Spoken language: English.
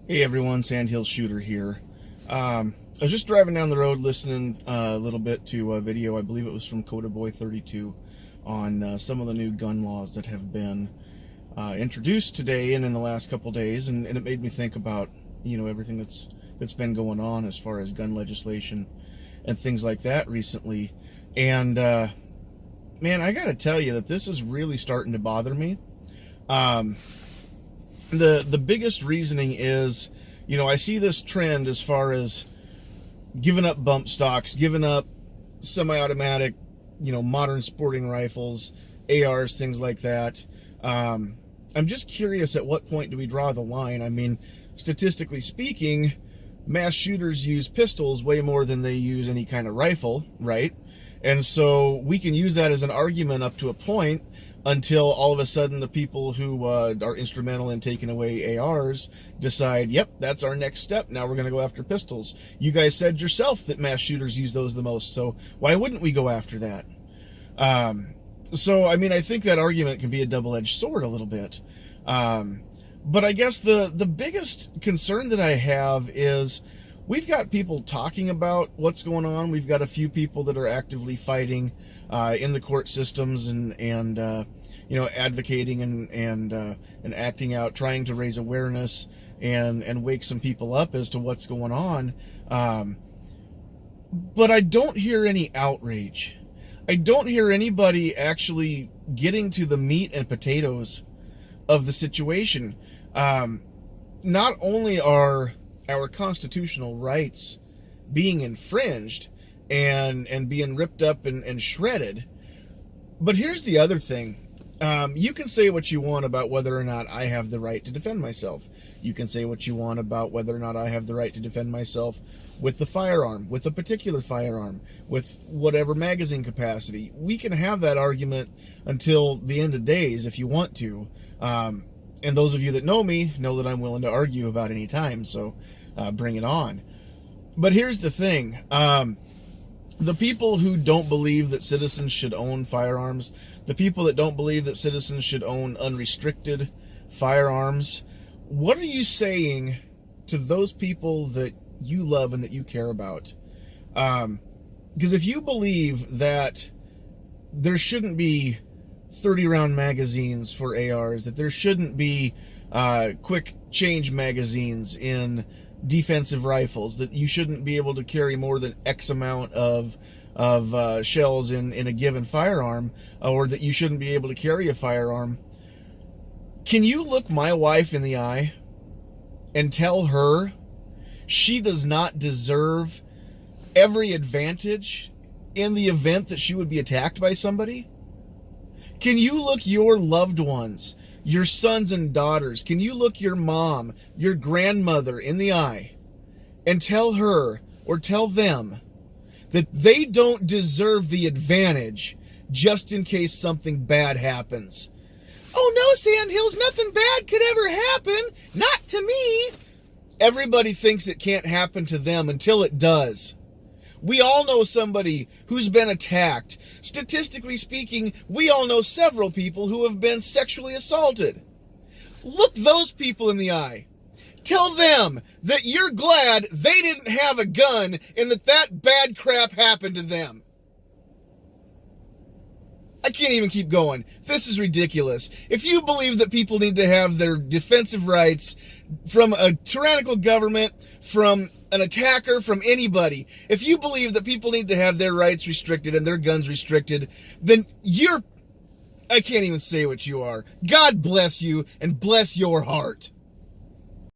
Hey everyone, Sandhills shooter here. I was just driving down the road listening a little bit to a video, I believe it was from Coda Boy 32, on some of the new gun laws that have been introduced today and in the last couple days, and it made me think about everything that's been going on as far as gun legislation and things like that recently. And man, I gotta tell you that this is really starting to bother me. The biggest reasoning is, I see this trend as far as giving up bump stocks, giving up semi-automatic, modern sporting rifles, ARs, things like that. I'm just curious, at what point do we draw the line? I mean, statistically speaking, mass shooters use pistols way more than they use any kind of rifle, right? And so we can use that as an argument up to a point, until all of a sudden the people who are instrumental in taking away ARs decide, yep, that's our next step. Now we're going to go after pistols. You guys said yourself that mass shooters use those the most, so why wouldn't we go after that? So, I mean, I think that argument can be a double-edged sword a little bit. But I guess the biggest concern that I have is we've got people talking about what's going on. We've got a few people that are actively fighting in the court systems and advocating and acting out, trying to raise awareness and wake some people up as to what's going on. But I don't hear any outrage. I don't hear anybody actually getting to the meat and potatoes of the situation. Not only are our constitutional rights being infringed and being ripped up and shredded, but here's the other thing. You can say what you want about whether or not I have the right to defend myself. You can say what you want about whether or not I have the right to defend myself with the firearm, with a particular firearm, with whatever magazine capacity. We can have that argument until the end of days if you want to. And those of you that know me know that I'm willing to argue about any time, so bring it on. But here's the thing. The people who don't believe that citizens should own firearms, the people that don't believe that citizens should own unrestricted firearms, what are you saying to those people that you love and that you care about? Because if you believe that there shouldn't be 30-round magazines for ARs, that there shouldn't be quick change magazines in defensive rifles, that you shouldn't be able to carry more than X amount of shells in a given firearm, or that you shouldn't be able to carry a firearm, can you look my wife in the eye and tell her she does not deserve every advantage in the event that she would be attacked by somebody? Can you look your loved ones, your sons and daughters, can you look your mom, your grandmother in the eye and tell her or tell them that they don't deserve the advantage just in case something bad happens? Oh no, Sandhills, nothing bad could ever happen. Not to me. Everybody thinks it can't happen to them until it does. We all know somebody who's been attacked. Statistically speaking, we all know several people who have been sexually assaulted. Look those people in the eye. Tell them that you're glad they didn't have a gun and that bad crap happened to them. I can't even keep going. This is ridiculous. If you believe that people need to have their defensive rights from a tyrannical government, from an attacker, from anybody, if you believe that people need to have their rights restricted and their guns restricted, then I can't even say what you are. God bless you and bless your heart.